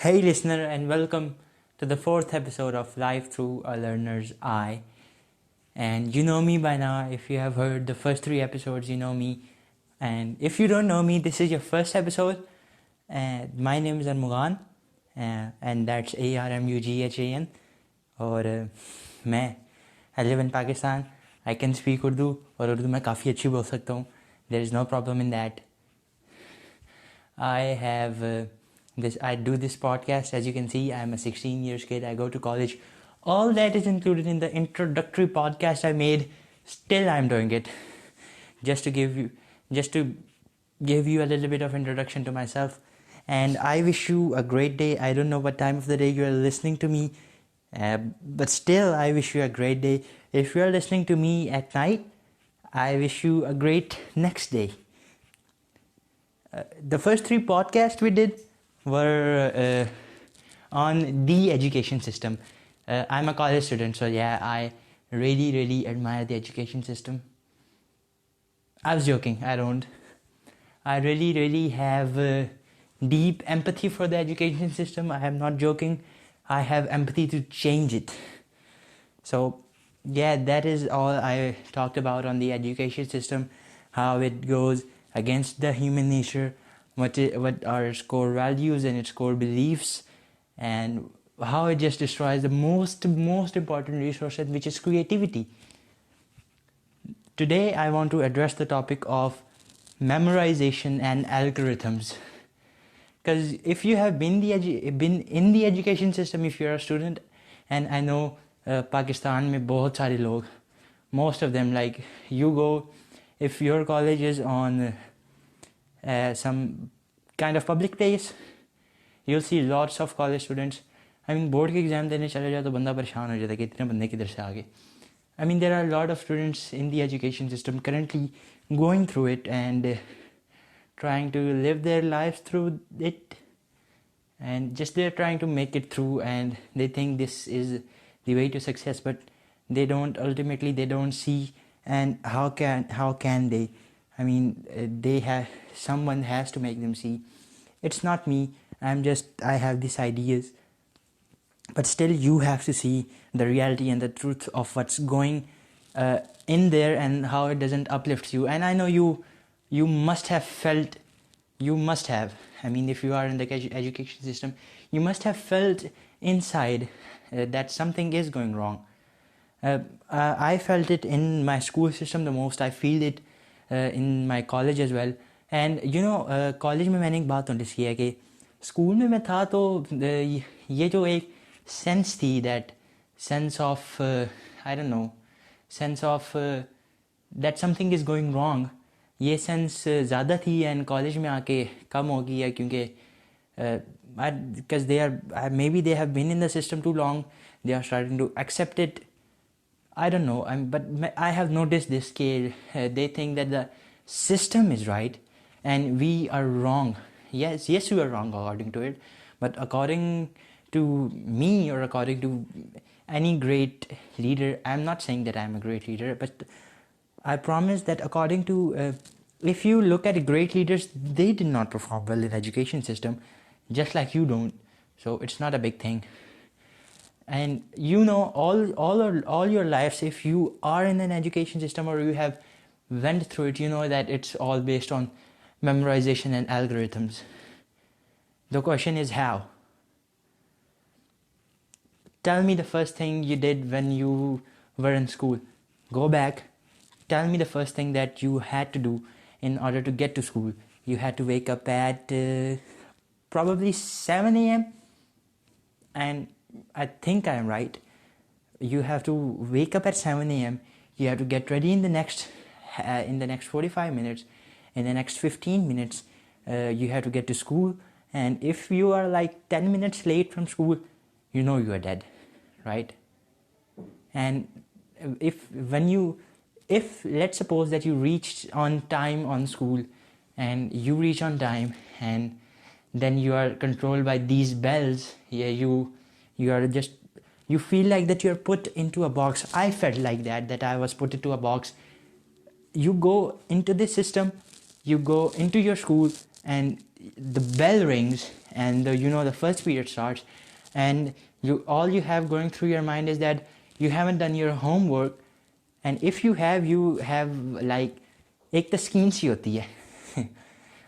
Hey, listener, and welcome to the fourth episode of Life Through a Learner's Eye. And you know me by now. If you have heard the first three episodes, you know me. And if you don't know me, this is your first episode. My name is Armugan, and that's Armughan. और मैं I live in Pakistan. I can speak Urdu, और उर्दू मैं काफ़ी अच्छी बोल सकता हूँ. There is no problem in that. I do this podcast. As you can see, I'm a 16 years kid. I go to college. All that is included in the introductory podcast I made. Still, I'm doing it just to give you a little bit of introduction to myself. And I wish you a great day. I don't know what time of the day you are listening to me, but still, I wish you a great day. If you are listening to me at night, I wish you a great next day. The first three podcasts we did were on the education system. I'm a college student, so yeah, I really admire the education system. I was joking, I don't. I really have deep empathy for the education system. I am not joking. I have empathy to change it. So yeah, that is all I talked about on the education system, how it goes against the human nature, what are its core values and its core beliefs, and how it just destroys the most important resource, which is creativity. Today I want to address the topic of memorization and algorithms. Because if you have been in the education system, if you're a student, and I know Pakistan mein bahut sare log, most of them, like you go, if your college is on some kind of public place, you'll see lots of college students. I mean, board ke exam dene chale jao to banda pareshan ho jata hai ki itne bande kidhar se aa gaye. I mean, there are a lot of students in the education system currently going through it and trying to live their lives through it, and just they're trying to make it through, and they think this is the way to success, but they don't see. And how can they? I mean, someone has to make them see. It's not me. I have these ideas, but still you have to see the reality and the truth of what's going in there and how it doesn't uplift you. And I know you must have felt, I mean, if you are in the education system, you must have felt inside that something is going wrong. I felt it in my school system the most. I feel it in my college as well. And college में मैंने एक बात notice किया कि school में मैं था तो ये जो एक sense थी, that sense of I don't know, sense of that something is going wrong, ये sense ज़्यादा थी, and college में आके कम हो गई है, क्योंकि because maybe they have been in the system too long, they are starting to accept it. I don't know, but I have noticed this case. They think that the system is right and we are wrong. Yes, we are wrong according to it, but according to me, or according to any great leader, I'm not saying that I'm a great leader, but I promise that according to, if you look at great leaders, they did not perform well in the education system, just like you don't. So it's not a big thing. And all your lives, if you are in an education system or you have went through it, you know that it's all based on memorization and algorithms. The question is how? Tell me the first thing you did when you were in school. Go back. Tell me the first thing that you had to do in order to get to school. You had to wake up at probably 7 a.m. And I think I'm right. You have to wake up at 7 a.m. You have to get ready in the next 45 minutes. In the next 15 minutes, you have to get to school. And if you are like 10 minutes late from school, you know you are dead, right? And if let's suppose that you reached on time on school, and you reach on time, and then you are controlled by these bells. Yeah, you feel like that you're put into a box. I felt like that I was put into a box. You go into this system, you go into your school, and the bell rings, and the first period starts, and all you have going through your mind is that you haven't done your homework, and if you have like एक तो scheme सी होती है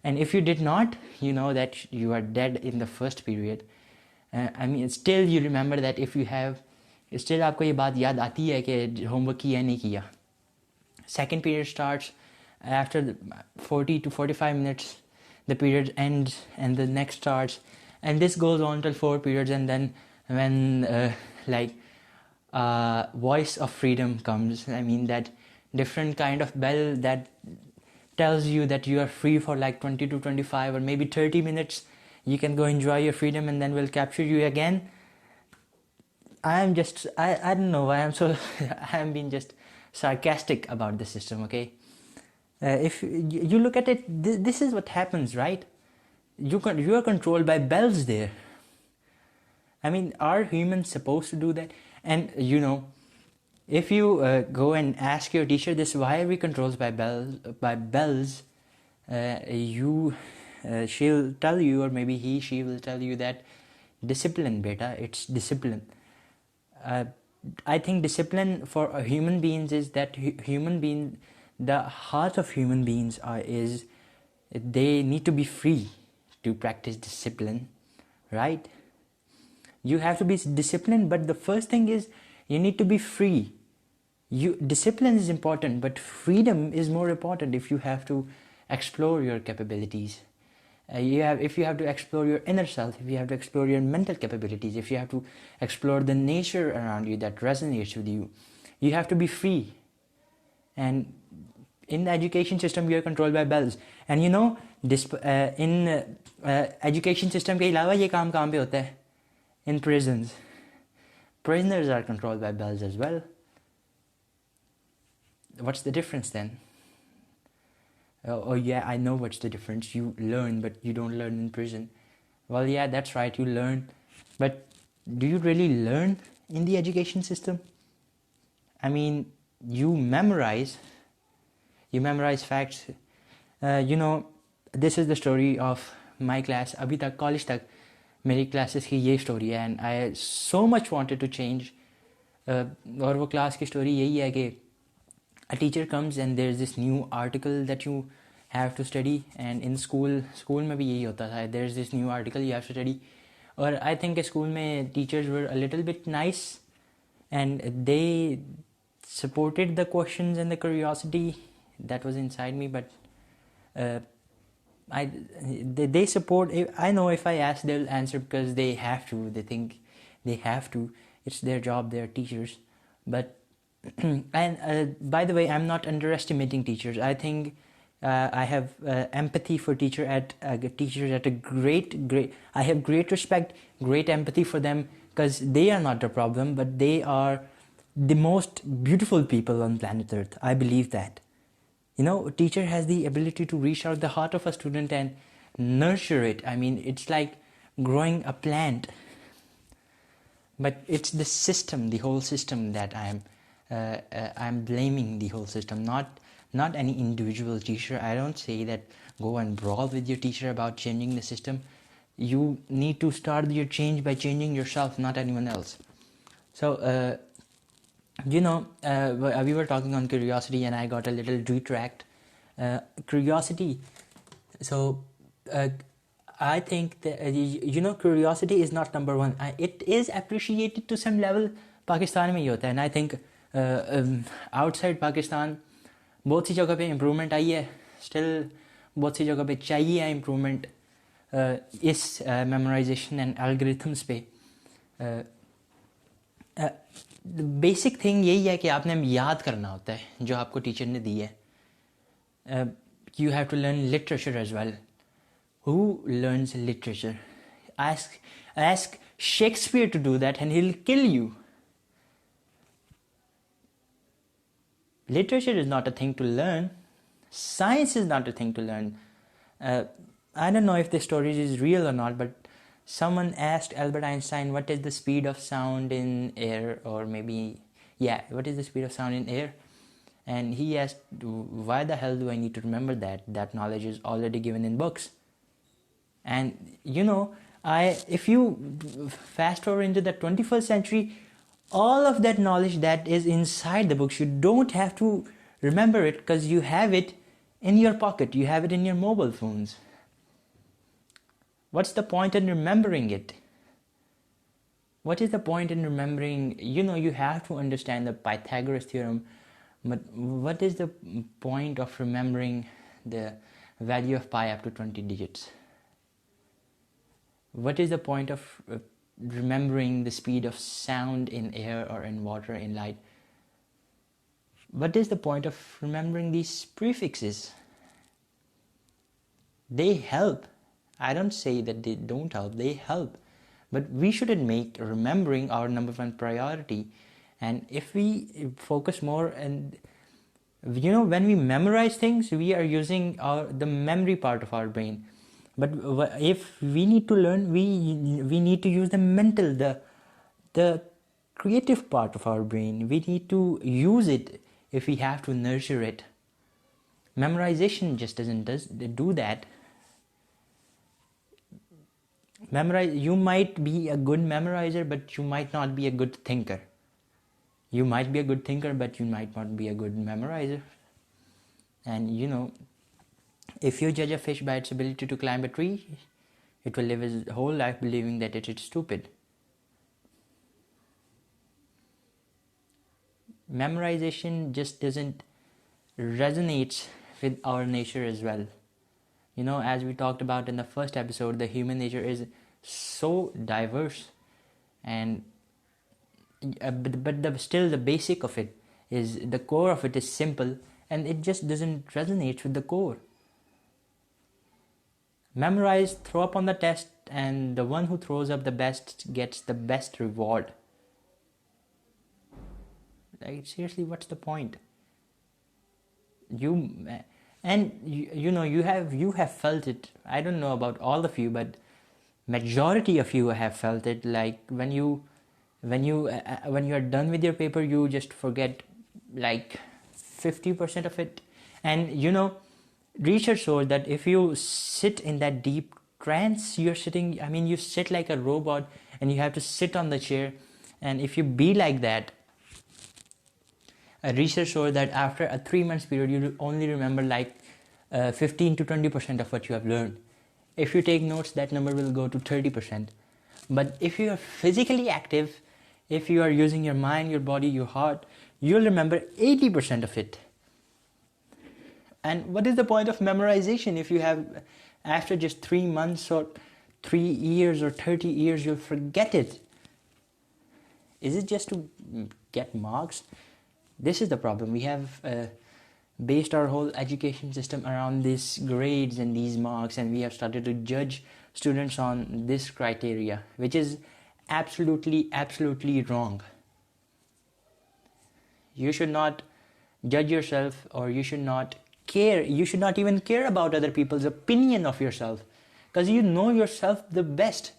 and if you did not, you know that you are dead in the first period. I mean, still you remember that if you have, still आपको ये बात याद आती है कि homework किया नहीं किया. Second period starts after 40 to 45 minutes. The period ends and the next starts, and this goes on till 4 periods, and then when voice of freedom comes, I mean that different kind of bell that tells you that you are free for like 20 to 25 or maybe 30 minutes. You can go enjoy your freedom, and then we'll capture you again. I don't know why I'm so I'm being just sarcastic about the system, okay? If you look at it, this is what happens, right? You are controlled by bells there. I mean, are humans supposed to do that? And if you go and ask your teacher this, why are we controlled by bells? She'll tell you, or maybe she will tell you that discipline, beta, it's discipline. I think discipline for human beings is that the heart of human beings is they need to be free to practice discipline, right? You have to be disciplined, but the first thing is you need to be free. Discipline is important, but freedom is more important. If you have to explore your capabilities, if you have to explore your inner self, if you have to explore your mental capabilities, if you have to explore the nature around you that resonates with you, you have to be free. And in the education system, you are controlled by bells. And in education system के अलावा ये काम कहाँ पे होता है? In prisons. Prisoners are controlled by bells as well. What's the difference then? Oh yeah, I know what's the difference. You learn, but you don't learn in prison. Well, yeah, that's right, you learn. But do you really learn in the education system? I mean, you memorize facts. This is the story of my class. अभी तक college तक मेरी classes की ये story है, and I so much wanted to change. और वो class की story यही है कि a teacher comes and there's this new article that you have to study, and in school में भी यही होता था. There's this new article you have to study. और I think school में teachers were a little bit nice, and they supported the questions and the curiosity that was inside me, but they support. I know if I ask, they'll answer because they have to. They think they have to. It's their job. They're teachers. But and by the way, I'm not underestimating teachers. I think I have empathy for teachers at a great. I have great respect, great empathy for them, because they are not the problem, but they are the most beautiful people on planet Earth. I believe that. A teacher has the ability to reach out the heart of a student and nurture it. I mean, it's like growing a plant. But it's the system, the whole system that I'm blaming the whole system, not any individual teacher. I don't say that go and brawl with your teacher about changing the system. You need to start your change by changing yourself, not anyone else. So, we were talking on curiosity, and I got a little retract. Curiosity. So, I think that, curiosity is not number one. It is appreciated to some level. Pakistan में ही होता है, and I think outside Pakistan बहुत सी जगह पे improvement आई है. Still बहुत सी जगह पे चाहिए improvement इस memorization and algorithms पे. बेसिक थिंग यही है कि आपने याद करना होता है जो आपको टीचर ने दी है. You have to learn literature as well. Who learns literature? Ask Shakespeare to do that and he'll kill you. Literature is not a thing to learn. Science is not a thing to learn. I don't know if this story is real or not, but someone asked Albert Einstein, what is the speed of sound in air? Or maybe, what is the speed of sound in air? And he asked, why the hell do I need to remember that? That knowledge is already given in books. And If you fast forward into the 21st century, all of that knowledge that is inside the books, you don't have to remember it because you have it in your pocket, you have it in your mobile phones. What's the point in remembering it? What is the point in remembering? You have to understand the Pythagoras theorem, but what is the point of remembering the value of pi up to 20 digits? What is the point of remembering the speed of sound in air or in water, in light? What is the point of remembering these prefixes? They help. I don't say that they don't help, they help. But we shouldn't make remembering our number one priority. And if we focus more, and when we memorize things, we are using the memory part of our brain. But if we need to learn, we need to use the mental, the creative part of our brain. We need to use it if we have to nurture it. Memorization just doesn't do that. You might be a good memorizer, but you might not be a good thinker. You might be a good thinker, but you might not be a good memorizer. And if you judge a fish by its ability to climb a tree, it will live its whole life believing that it is stupid. Memorization just doesn't resonate with our nature as well. As we talked about in the first episode, the human nature is so diverse, and but still the basic of it is, the core of it is simple, and it just doesn't resonate with the core. Memorize, throw up on the test, and the one who throws up the best gets the best reward. Like, seriously, what's the point? You have felt it. I don't know about all of you, but majority of you have felt it. Like when you are done with your paper, you just forget like 50% of it. And research shows that if you sit in that deep trance, you sit like a robot, and you have to sit on the chair. And if you be like that, research shows that after a 3 months period, you only remember like 15 to 20% of what you have learned. If you take notes, that number will go to 30%. But if you are physically active, if you are using your mind, your body, your heart, you'll remember 80% of it. And what is the point of memorization if you have, after just 3 months or 3 years or 30 years, you'll forget it? Is it just to get marks? This is the problem. We have based our whole education system around these grades and these marks, and we have started to judge students on this criteria, which is absolutely wrong. You should not judge yourself, or you should not care. You should not even care about other people's opinion of yourself, because you know yourself the best.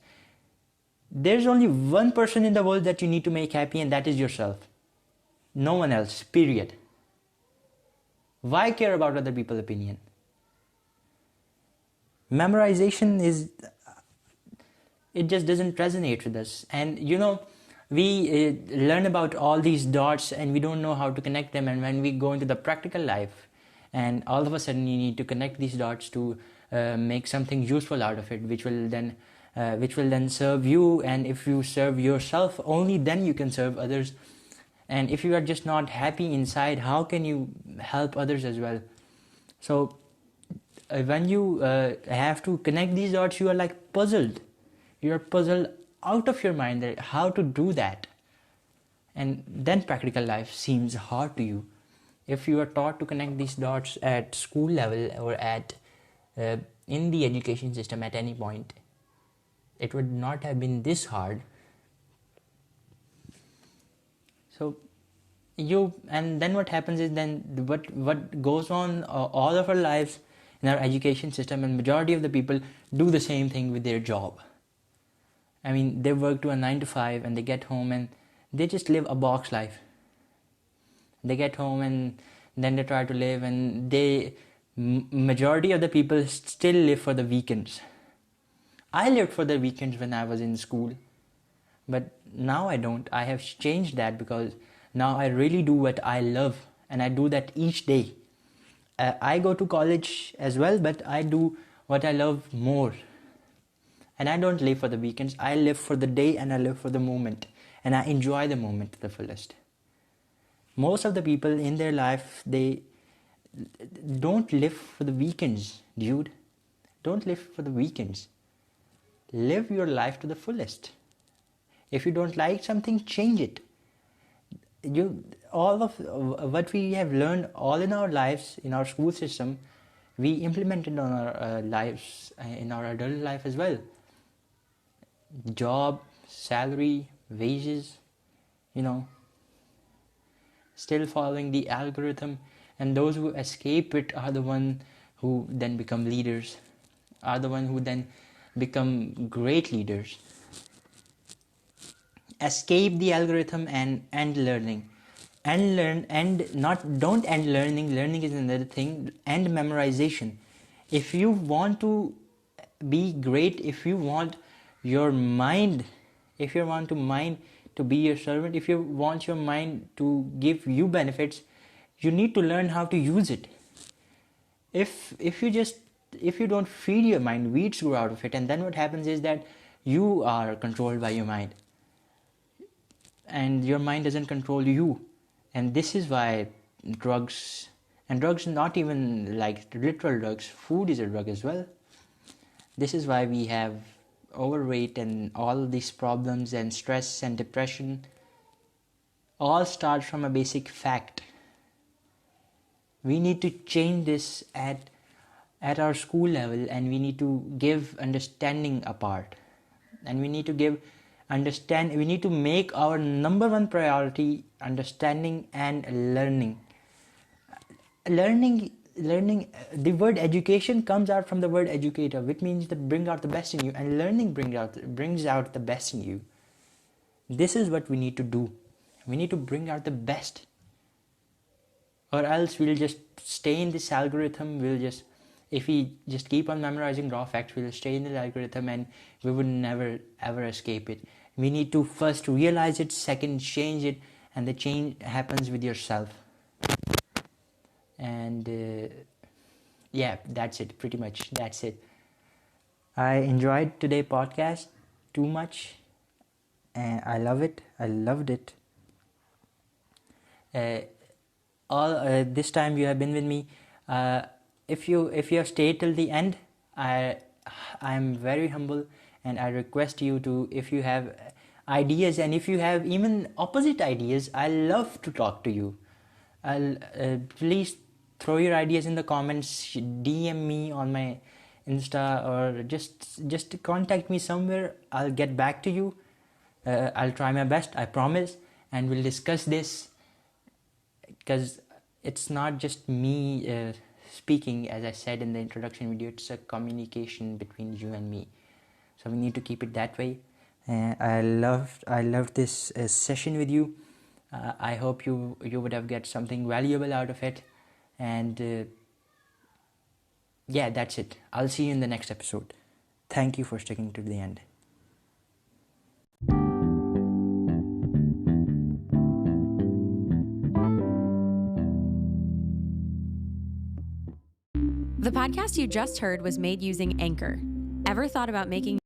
There's only one person in the world that you need to make happy, and that is yourself. No one else, period. Why care about other people's opinion? Memorization it just doesn't resonate with us. And we learn about all these dots, and we don't know how to connect them. And when we go into the practical life, and all of a sudden you need to connect these dots to make something useful out of it, which will then serve you. And if you serve yourself, only then you can serve others. And if you are just not happy inside, how can you help others as well? So when you have to connect these dots, you are like puzzled. You are puzzled out of your mind that how to do that. And then practical life seems hard to you. If you are taught to connect these dots at school level, or in the education system at any point, it would not have been this hard. So and then what happens is, then what goes on all of our lives in our education system, and majority of the people do the same thing with their job. They work to a 9 to 5, and they get home and they just live a box life. They get home and then they try to live, and majority of the people still live for the weekends. I lived for the weekends when I was in school, but now I don't. I have changed that because now I really do what I love, and I do that each day. I go to college as well, but I do what I love more. And I don't live for the weekends. I live for the day and I live for the moment. And I enjoy the moment to the fullest. Most of the people in their life, they don't live for the weekends, dude. Don't live for the weekends. Live your life to the fullest. If you don't like something, change it. All of what we have learned all in our lives, in our school system, we implemented on our lives, in our adult life as well. Job, salary, wages, still following the algorithm. And those who escape it are the ones who then become leaders, are the ones who then become great leaders. Escape the algorithm and end learning. Don't end learning. Learning is another thing. End memorization. If you want to be great, if you want your mind, if you want to be your servant, if you want your mind to give you benefits, you need to learn how to use it. If you don't feed your mind, weeds grow out of it, and then what happens is that you are controlled by your mind, and your mind doesn't control you. And this is why drugs not even like literal drugs, food is a drug as well. This is why we have overweight and all these problems and stress and depression. All start from a basic fact. We need to change this at our school level, and we need to give understanding a part, and we need to make our number one priority understanding and learning. The word education comes out from the word educator, which means to bring out the best in you, and learning brings out the best in you. This is what we need to do. We need to bring out the best, or else we'll just stay in this algorithm. If we just keep on memorizing raw facts, we'll stay in the algorithm and we would never ever escape it. We need to first realize it, second change it, and the change happens with yourself. And yeah, that's it. Pretty much that's it. I enjoyed today's podcast too much, and I love it. I loved it. This time you have been with me. If you have stayed till the end, I'm very humble, and I request you to, if you have ideas, and if you have even opposite ideas, I love to talk to you. Please throw your ideas in the comments, DM me on my Insta, or just contact me somewhere. I'll get back to you. I'll try my best, I promise, and we'll discuss this, because it's not just me speaking. As I said in the introduction video, it's a communication between you and me, so we need to keep it that way. I loved this session with you. I hope you would have get something valuable out of it, and yeah, that's it. I'll see you in the next episode. Thank you for sticking to the end. The podcast you just heard was made using Anchor. Ever thought about making